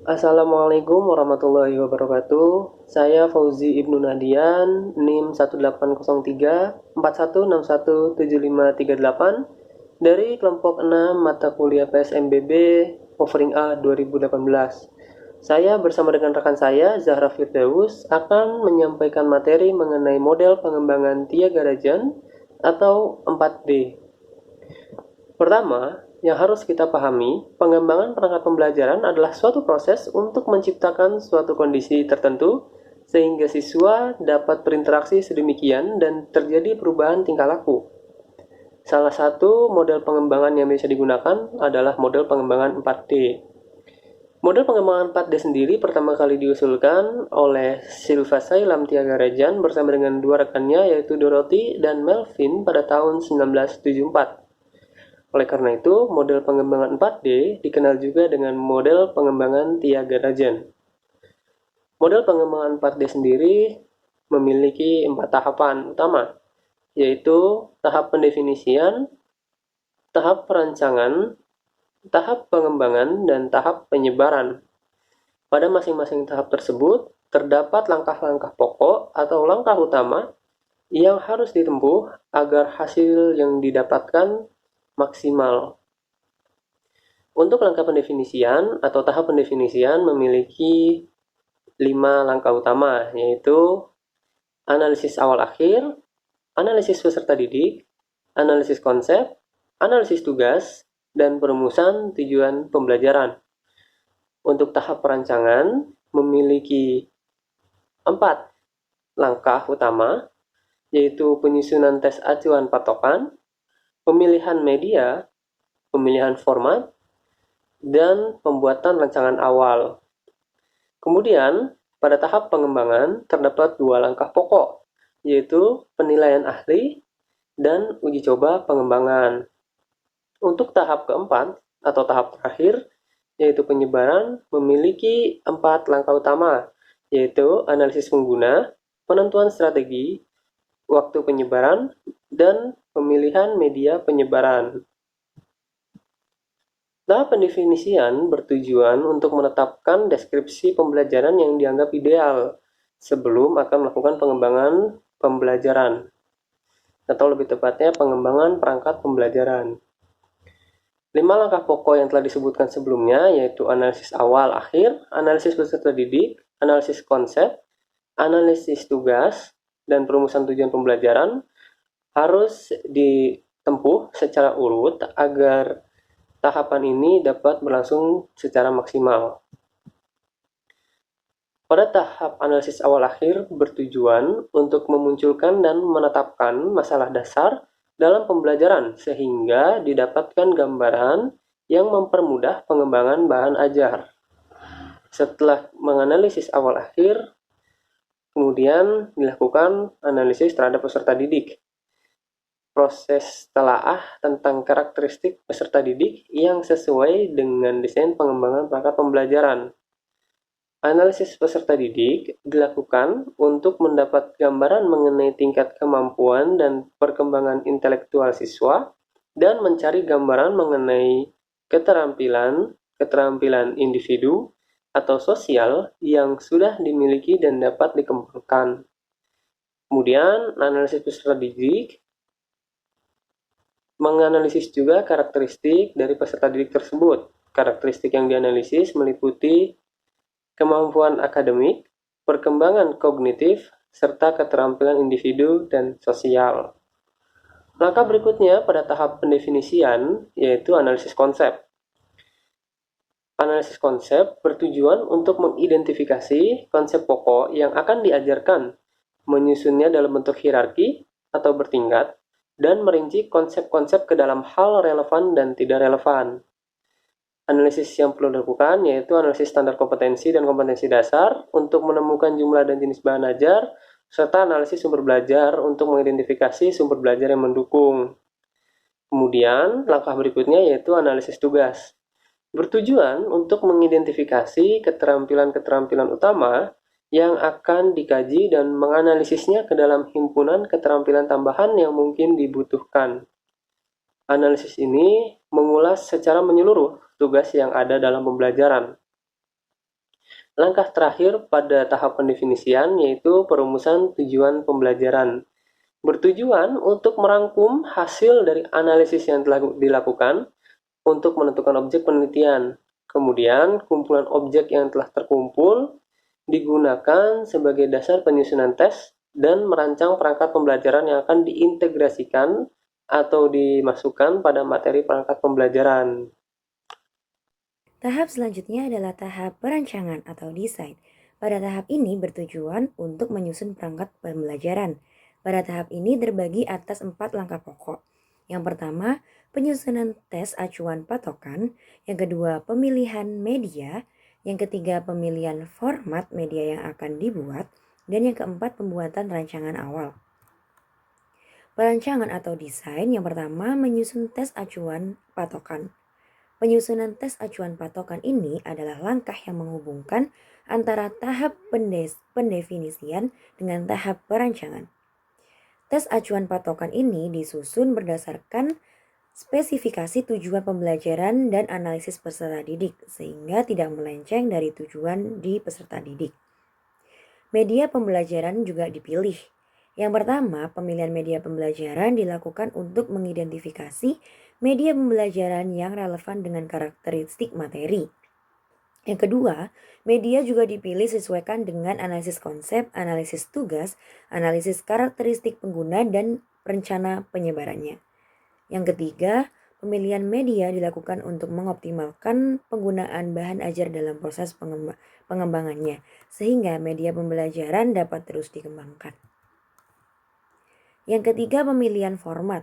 Assalamualaikum warahmatullahi wabarakatuh. Saya Fauzi Ibnu Nadian, NIM 1803 41617538 dari kelompok 6 mata kuliah PSMBB Offering A 2018. Saya bersama dengan rekan saya, Zahra Firdaus, akan menyampaikan materi mengenai model pengembangan Tia Garajan atau 4D. Pertama, yang harus kita pahami, pengembangan perangkat pembelajaran adalah suatu proses untuk menciptakan suatu kondisi tertentu sehingga siswa dapat berinteraksi sedemikian dan terjadi perubahan tingkah laku. Salah satu model pengembangan yang bisa digunakan adalah model pengembangan 4D. Model pengembangan 4D sendiri pertama kali diusulkan oleh Silvasai Lamtiagarajan bersama dengan dua rekannya yaitu Dorothy dan Melvin pada tahun 1974. Oleh karena itu, model pengembangan 4D dikenal juga dengan model pengembangan Thiagarajan. Model pengembangan 4D sendiri memiliki 4 tahapan utama, yaitu tahap pendefinisian, tahap perancangan, tahap pengembangan, dan tahap penyebaran. Pada masing-masing tahap tersebut, terdapat langkah-langkah pokok atau langkah utama yang harus ditempuh agar hasil yang didapatkan maksimal. Untuk langkah pendefinisian atau tahap pendefinisian memiliki 5 langkah utama, yaitu analisis awal-akhir, analisis peserta didik, analisis konsep, analisis tugas, dan perumusan tujuan pembelajaran. Untuk tahap perancangan memiliki 4 langkah utama, yaitu penyusunan tes acuan patokan, pemilihan media, pemilihan format, dan pembuatan rancangan awal. Kemudian, pada tahap pengembangan terdapat 2 langkah pokok, yaitu penilaian ahli dan uji coba pengembangan. Untuk tahap keempat atau tahap terakhir, yaitu penyebaran, memiliki 4 langkah utama, yaitu analisis pengguna, penentuan strategi, waktu penyebaran, dan pemilihan media penyebaran. Tahap pendefinisian bertujuan untuk menetapkan deskripsi pembelajaran yang dianggap ideal sebelum akan melakukan pengembangan pembelajaran, atau lebih tepatnya pengembangan perangkat pembelajaran. 5 langkah pokok yang telah disebutkan sebelumnya yaitu analisis awal akhir, analisis peserta didik, analisis konsep, analisis tugas, dan perumusan tujuan pembelajaran harus ditempuh secara urut agar tahapan ini dapat berlangsung secara maksimal. Pada tahap analisis awal akhir bertujuan untuk memunculkan dan menetapkan masalah dasar dalam pembelajaran sehingga didapatkan gambaran yang mempermudah pengembangan bahan ajar. Setelah menganalisis awal akhir, kemudian dilakukan analisis terhadap peserta didik. Proses telaah tentang karakteristik peserta didik yang sesuai dengan desain pengembangan perangkat pembelajaran. Analisis peserta didik dilakukan untuk mendapat gambaran mengenai tingkat kemampuan dan perkembangan intelektual siswa dan mencari gambaran mengenai keterampilan individu atau sosial yang sudah dimiliki dan dapat dikembangkan. Kemudian, analisis peserta didik menganalisis juga karakteristik dari peserta didik tersebut. Karakteristik yang dianalisis meliputi kemampuan akademik, perkembangan kognitif, serta keterampilan individu dan sosial. Langkah berikutnya pada tahap pendefinisian yaitu analisis konsep. Analisis konsep bertujuan untuk mengidentifikasi konsep pokok yang akan diajarkan, menyusunnya dalam bentuk hierarki atau bertingkat, dan merinci konsep-konsep ke dalam hal relevan dan tidak relevan. Analisis yang perlu dilakukan yaitu analisis standar kompetensi dan kompetensi dasar untuk menemukan jumlah dan jenis bahan ajar, serta analisis sumber belajar untuk mengidentifikasi sumber belajar yang mendukung. Kemudian, langkah berikutnya yaitu analisis tugas. Bertujuan untuk mengidentifikasi keterampilan-keterampilan utama yang akan dikaji dan menganalisisnya ke dalam himpunan keterampilan tambahan yang mungkin dibutuhkan. Analisis ini mengulas secara menyeluruh tugas yang ada dalam pembelajaran. Langkah terakhir pada tahap pendefinisian yaitu perumusan tujuan pembelajaran. Bertujuan untuk merangkum hasil dari analisis yang telah dilakukan untuk menentukan objek penelitian. Kemudian, kumpulan objek yang telah terkumpul digunakan sebagai dasar penyusunan tes dan merancang perangkat pembelajaran yang akan diintegrasikan atau dimasukkan pada materi perangkat pembelajaran. Tahap selanjutnya adalah tahap perancangan atau desain. Pada tahap ini bertujuan untuk menyusun perangkat pembelajaran. Pada tahap ini terbagi atas 4 langkah pokok. Yang pertama, penyusunan tes acuan patokan. Yang kedua, pemilihan media. Yang ketiga, pemilihan format media yang akan dibuat. Dan yang keempat, pembuatan rancangan awal. Perancangan atau desain yang pertama menyusun tes acuan patokan. Penyusunan tes acuan patokan ini adalah langkah yang menghubungkan antara tahap pendefinisian dengan tahap perancangan. Tes acuan patokan ini disusun berdasarkan spesifikasi tujuan pembelajaran dan analisis peserta didik, sehingga tidak melenceng dari tujuan di peserta didik. Media pembelajaran juga dipilih. Yang pertama, pemilihan media pembelajaran dilakukan untuk mengidentifikasi media pembelajaran yang relevan dengan karakteristik materi. Yang kedua, media juga dipilih sesuaikan dengan analisis konsep, analisis tugas, analisis karakteristik pengguna, dan rencana penyebarannya. Yang ketiga, pemilihan media dilakukan untuk mengoptimalkan penggunaan bahan ajar dalam proses pengembangannya, sehingga media pembelajaran dapat terus dikembangkan. Yang ketiga, pemilihan format.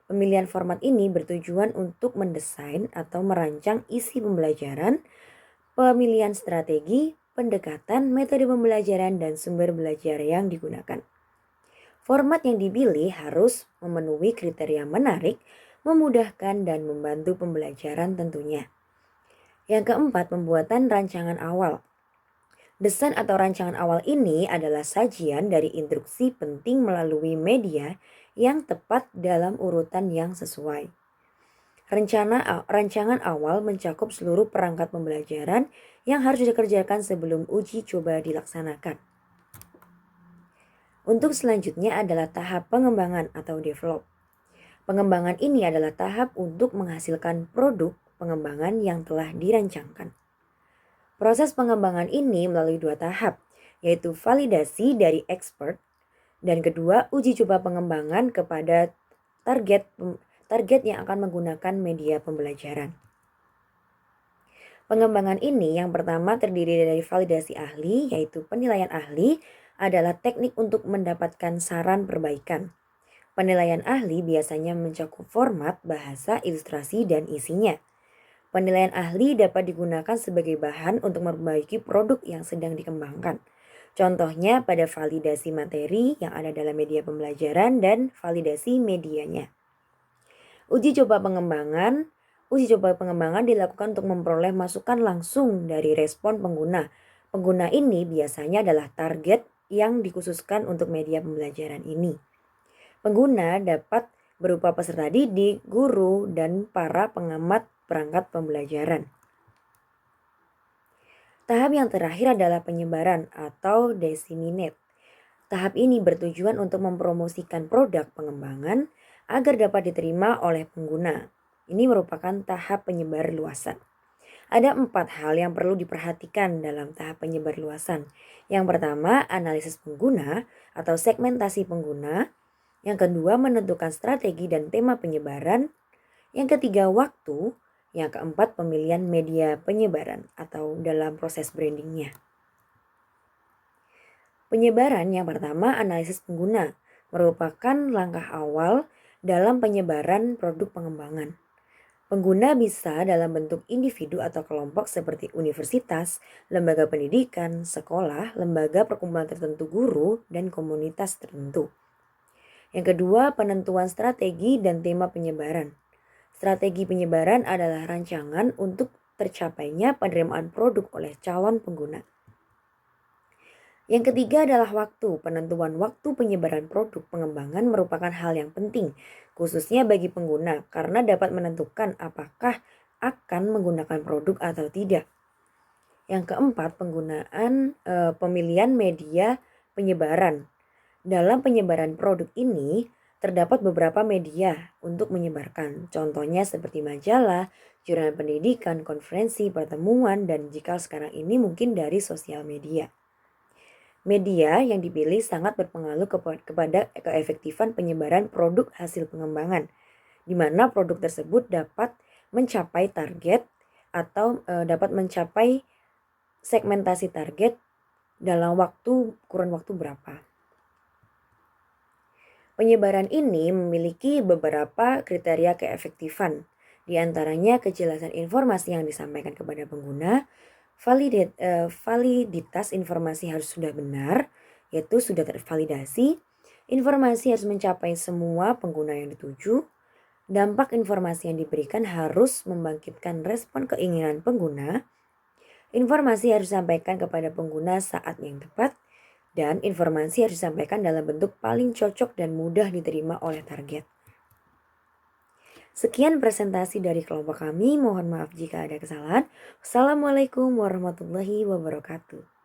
Pemilihan format ini bertujuan untuk mendesain atau merancang isi pembelajaran, pemilihan strategi, pendekatan, metode pembelajaran, dan sumber belajar yang digunakan. Format yang dipilih harus memenuhi kriteria menarik, memudahkan, dan membantu pembelajaran tentunya. Yang keempat, pembuatan rancangan awal. Desain atau rancangan awal ini adalah sajian dari instruksi penting melalui media yang tepat dalam urutan yang sesuai. Rancangan awal mencakup seluruh perangkat pembelajaran yang harus dikerjakan sebelum uji coba dilaksanakan. Untuk selanjutnya adalah tahap pengembangan atau develop. Pengembangan ini adalah tahap untuk menghasilkan produk pengembangan yang telah dirancangkan. Proses pengembangan ini melalui 2 tahap, yaitu validasi dari expert dan kedua uji coba pengembangan kepada target yang akan menggunakan media pembelajaran. Pengembangan ini yang pertama terdiri dari validasi ahli, yaitu penilaian ahli adalah teknik untuk mendapatkan saran perbaikan. Penilaian ahli biasanya mencakup format, bahasa, ilustrasi, dan isinya. Penilaian ahli dapat digunakan sebagai bahan untuk memperbaiki produk yang sedang dikembangkan. Contohnya pada validasi materi yang ada dalam media pembelajaran dan validasi medianya. Uji coba pengembangan dilakukan untuk memperoleh masukan langsung dari respon pengguna. Pengguna ini biasanya adalah target yang dikhususkan untuk media pembelajaran ini. Pengguna dapat berupa peserta didik, guru, dan para pengamat perangkat pembelajaran. Tahap yang terakhir adalah penyebaran atau disseminate. Tahap ini bertujuan untuk mempromosikan produk pengembangan agar dapat diterima oleh pengguna. Ini merupakan tahap penyebar luasan. Ada 4 hal yang perlu diperhatikan dalam tahap penyebar luasan. Yang pertama, analisis pengguna atau segmentasi pengguna. Yang kedua, menentukan strategi dan tema penyebaran. Yang ketiga, waktu. Yang keempat, pemilihan media penyebaran atau dalam proses brandingnya. Penyebaran yang pertama, analisis pengguna, merupakan langkah awal dalam penyebaran produk pengembangan. Pengguna bisa dalam bentuk individu atau kelompok seperti universitas, lembaga pendidikan, sekolah, lembaga perkumpulan tertentu guru, dan komunitas tertentu. Yang kedua, penentuan strategi dan tema penyebaran. Strategi penyebaran adalah rancangan untuk tercapainya penerimaan produk oleh calon pengguna. Yang ketiga adalah waktu. Penentuan waktu penyebaran produk pengembangan merupakan hal yang penting, khususnya bagi pengguna, karena dapat menentukan apakah akan menggunakan produk atau tidak. Yang keempat, penggunaan pemilihan media penyebaran. Dalam penyebaran produk ini, terdapat beberapa media untuk menyebarkan. Contohnya seperti majalah, jurnal pendidikan, konferensi, pertemuan, dan jika sekarang ini mungkin dari sosial media. Media yang dipilih sangat berpengaruh kepada keefektifan penyebaran produk hasil pengembangan, di mana produk tersebut dapat mencapai target atau dapat mencapai segmentasi target dalam kurun waktu berapa. Penyebaran ini memiliki beberapa kriteria keefektifan, di antaranya kejelasan informasi yang disampaikan kepada pengguna, validitas informasi harus sudah benar, yaitu sudah tervalidasi, informasi harus mencapai semua pengguna yang dituju, dampak informasi yang diberikan harus membangkitkan respon keinginan pengguna, informasi harus disampaikan kepada pengguna saat yang tepat, dan informasi harus disampaikan dalam bentuk paling cocok dan mudah diterima oleh target. Sekian presentasi dari kelompok kami, mohon maaf jika ada kesalahan. Wassalamualaikum warahmatullahi wabarakatuh.